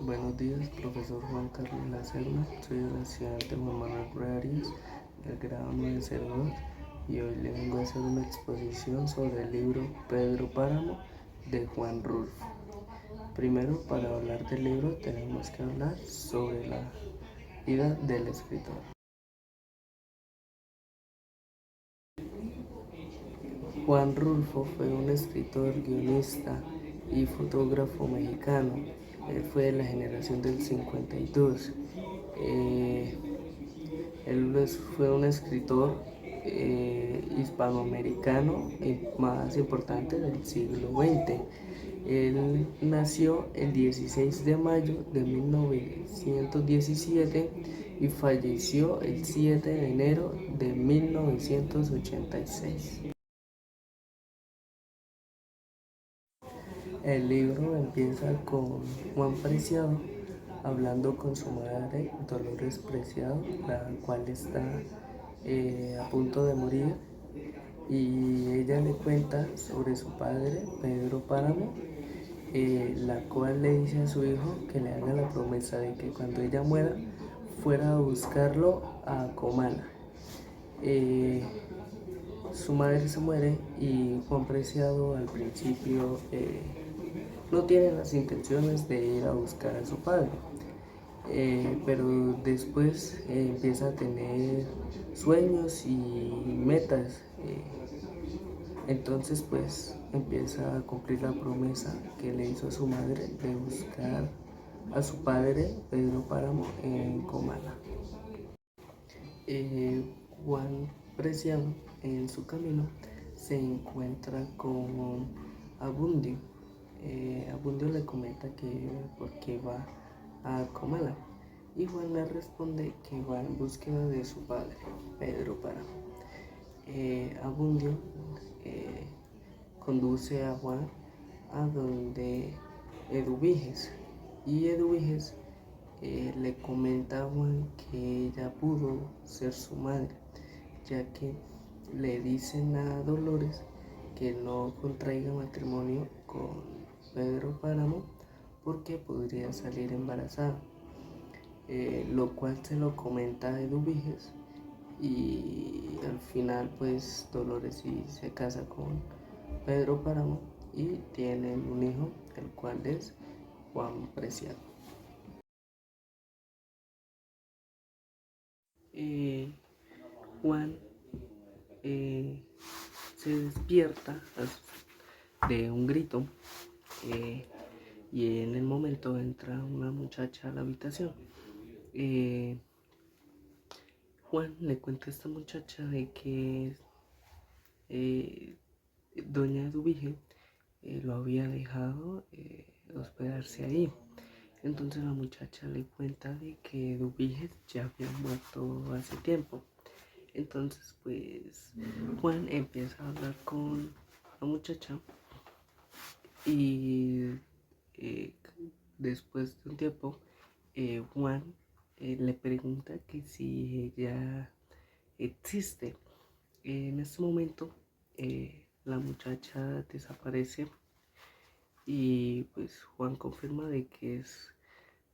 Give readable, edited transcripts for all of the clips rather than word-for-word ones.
Buenos días, profesor Juan Carlos Lacerna. Soy el estudiante Juan Manuel Rueda Arias, del grado 902, y hoy le vengo a hacer una exposición sobre el libro Pedro Páramo de Juan Rulfo. Primero, para hablar del libro, tenemos que hablar sobre la vida del escritor. Juan Rulfo fue un escritor, guionista y fotógrafo mexicano. Él fue de la generación del 52. Él fue un escritor hispanoamericano más importante del siglo XX. Él nació el 16 de mayo de 1917 y falleció el 7 de enero de 1986. El libro empieza con Juan Preciado hablando con su madre Dolores Preciado, la cual está a punto de morir, y ella le cuenta sobre su padre Pedro Páramo, la cual le dice a su hijo que le haga la promesa de que cuando ella muera fuera a buscarlo a Comala. Su madre se muere y Juan Preciado al principio no tiene las intenciones de ir a buscar a su padre, pero después empieza a tener sueños y metas. Entonces pues empieza a cumplir la promesa que le hizo a su madre de buscar a su padre Pedro Páramo en Comala. Juan Preciado en su camino se encuentra con Abundio. Abundio le comenta que porque va a Comala, y Juan le responde que va en búsqueda de su padre Pedro Páramo. Abundio conduce a Juan a donde Eduviges, y Eduviges le comenta a Juan que ella pudo ser su madre, ya que le dicen a Dolores que no contraiga matrimonio con Pedro Páramo porque podría salir embarazada, lo cual se lo comenta a Eduviges, y al final pues Dolores sí se casa con Pedro Páramo y tienen un hijo, el cual es Juan Preciado. Juan se despierta de un grito, y en el momento entra una muchacha a la habitación. Juan le cuenta a esta muchacha de que doña Eduvige lo había dejado hospedarse ahí. Entonces la muchacha le cuenta de que Eduvige ya había muerto hace tiempo. Entonces pues Juan empieza a hablar con la muchacha, y después de un tiempo Juan le pregunta que si ella existe. En este momento la muchacha desaparece, y pues Juan confirma de que es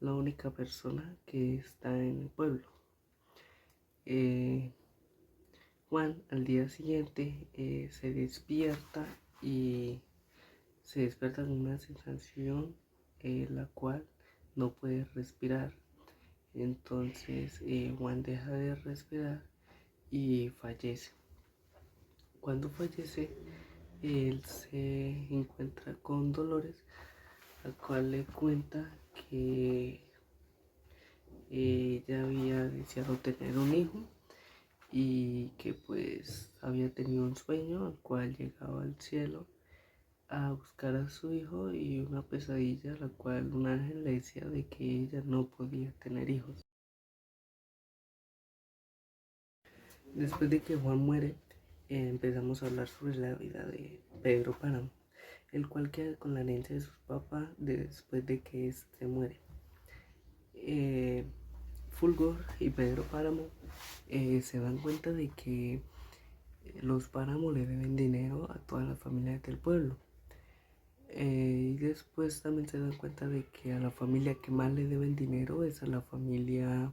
la única persona que está en el pueblo. Juan al día siguiente se despierta, y se despierta con una sensación la cual no puede respirar. Entonces Juan deja de respirar y fallece. Cuando fallece, él se encuentra con Dolores, la cual le cuenta que ella había deseado tener un hijo, y que pues había tenido un sueño al cual llegaba al cielo a buscar a su hijo, y una pesadilla la cual un ángel le decía de que ella no podía tener hijos. Después de que Juan muere, empezamos a hablar sobre la vida de Pedro Páramo, el cual queda con la herencia de su papá después de que éste muere. Fulgor y Pedro Páramo se dan cuenta de que los Páramo le deben dinero a todas las familias del pueblo. Y después también se dan cuenta de que a la familia que más le deben dinero es a la familia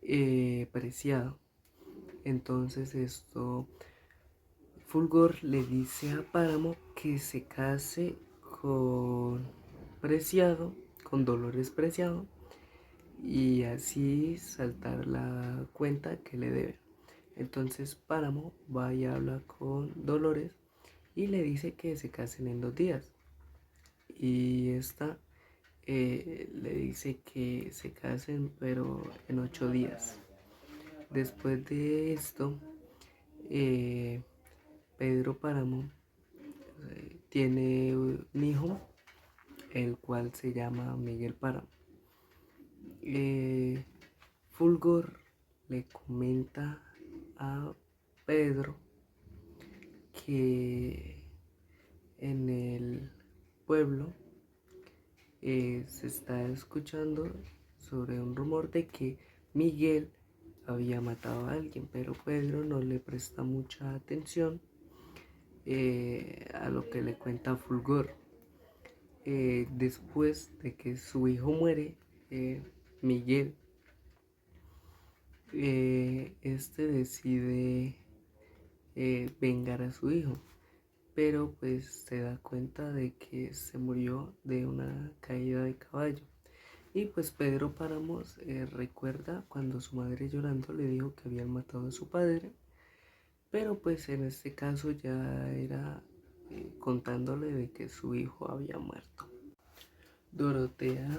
Preciado. Entonces Fulgor le dice a Páramo que se case con Preciado, con Dolores Preciado, y así saltar la cuenta que le debe. Entonces Páramo va y habla con Dolores y le dice que se casen en 2 días. Y esta le dice que se casen pero en 8 días. Después de esto, eh, Pedro Páramo tiene un hijo, el cual se llama Miguel Páramo. Fulgor le comenta a Pedro que en el pueblo se está escuchando sobre un rumor de que Miguel había matado a alguien, pero Pedro no le presta mucha atención a lo que le cuenta Fulgor. Después de que su hijo muere, Miguel, este decide vengar a su hijo, pero pues se da cuenta de que se murió de una caída de caballo. Y pues Pedro Páramo recuerda cuando su madre llorando le dijo que habían matado a su padre, pero pues en este caso ya era contándole de que su hijo había muerto. Dorotea,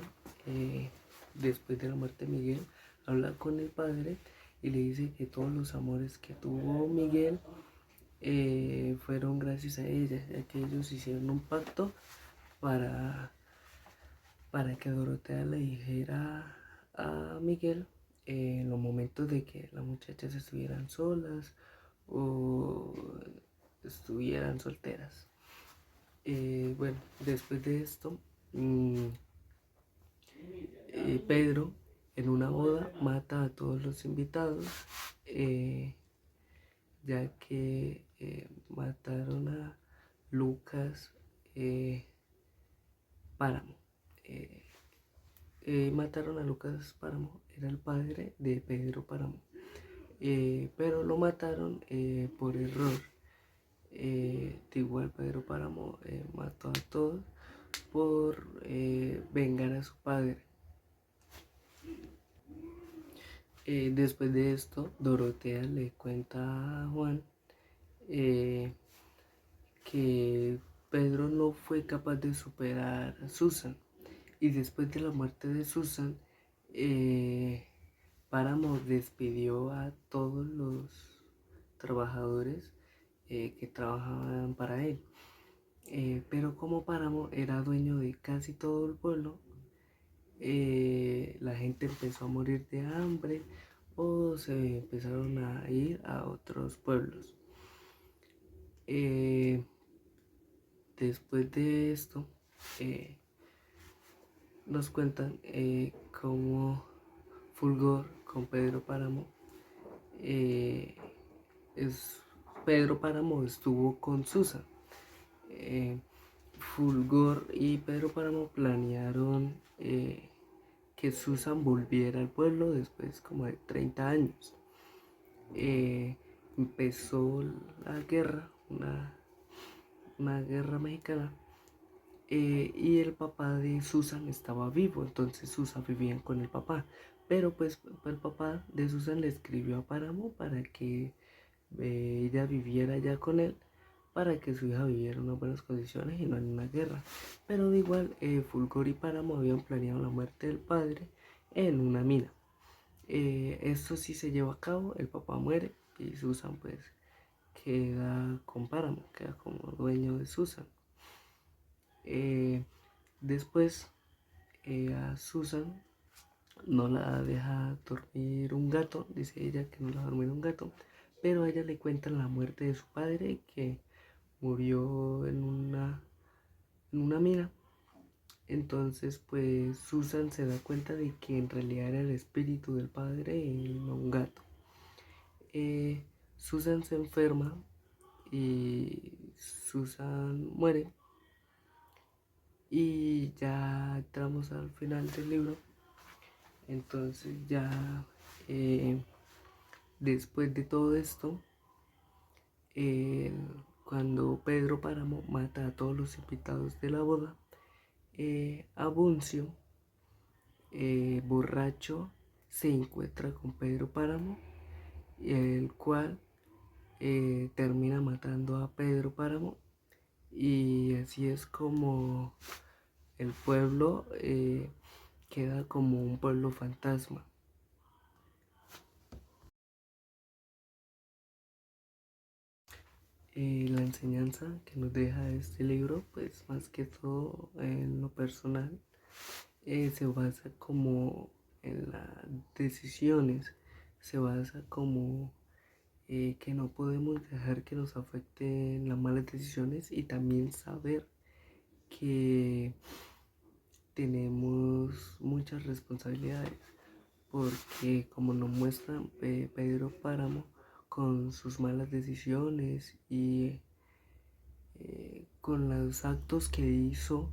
después de la muerte de Miguel, habla con el padre y le dice que todos los amores que tuvo Miguel fueron gracias a ella, ya que ellos hicieron un pacto para, para que Dorotea le dijera a Miguel en los momentos de que las muchachas estuvieran solas o estuvieran solteras. Bueno, después de esto, Pedro en una boda mata a todos los invitados, ya que mataron a Lucas Páramo. Mataron a Lucas Páramo, era el padre de Pedro Páramo, pero lo mataron por error. De igual Pedro Páramo mató a todos por vengar a su padre. Después de esto, Dorotea le cuenta a Juan que Pedro no fue capaz de superar a Susan. Y después de la muerte de Susan, Páramo despidió a todos los trabajadores que trabajaban para él. Pero como Páramo era dueño de casi todo el pueblo, la gente empezó a morir de hambre o se empezaron a ir a otros pueblos. Después de esto, nos cuentan cómo Fulgor con Pedro Páramo, Pedro Páramo estuvo con Susan. Fulgor y Pedro Páramo planearon que Susan volviera al pueblo después como de 30 años. Empezó la guerra, una guerra mexicana, y el papá de Susan estaba vivo, entonces Susan vivía con el papá, pero pues el papá de Susan le escribió a Páramo para que ella viviera ya con él, para que su hija viviera en unas buenas condiciones y no en una guerra. Pero de igual, Fulgor y Páramo habían planeado la muerte del padre en una mina. Esto sí se lleva a cabo, el papá muere y Susan pues queda con Páramo, queda como dueño de Susan. Después a Susan no la deja dormir un gato, dice ella que no la va a dormir un gato, pero a ella le cuentan la muerte de su padre, que murió en una mina. Entonces pues Susan se da cuenta de que en realidad era el espíritu del padre y no un gato. Susan se enferma y Susan muere. Y ya entramos al final del libro. Entonces ya después de todo esto, eh, cuando Pedro Páramo mata a todos los invitados de la boda, Abuncio, borracho, se encuentra con Pedro Páramo, el cual termina matando a Pedro Páramo, y así es como el pueblo queda como un pueblo fantasma. La enseñanza que nos deja este libro, pues más que todo en lo personal, se basa como en las decisiones, se basa como que no podemos dejar que nos afecten las malas decisiones, y también saber que tenemos muchas responsabilidades, porque como nos muestra Pedro Páramo con sus malas decisiones y con los actos que hizo,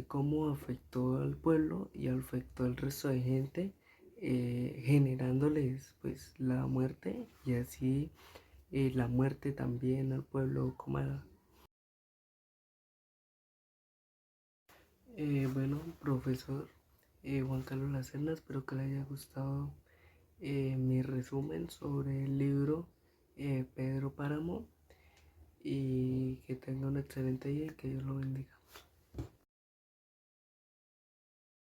cómo afectó al pueblo y afectó al resto de gente, generándoles pues la muerte, y así la muerte también al pueblo Comala. Bueno, profesor Juan Carlos Lacerna, espero que le haya gustado mi resumen sobre el libro Pedro Páramo, y que tenga un excelente día y que Dios lo bendiga.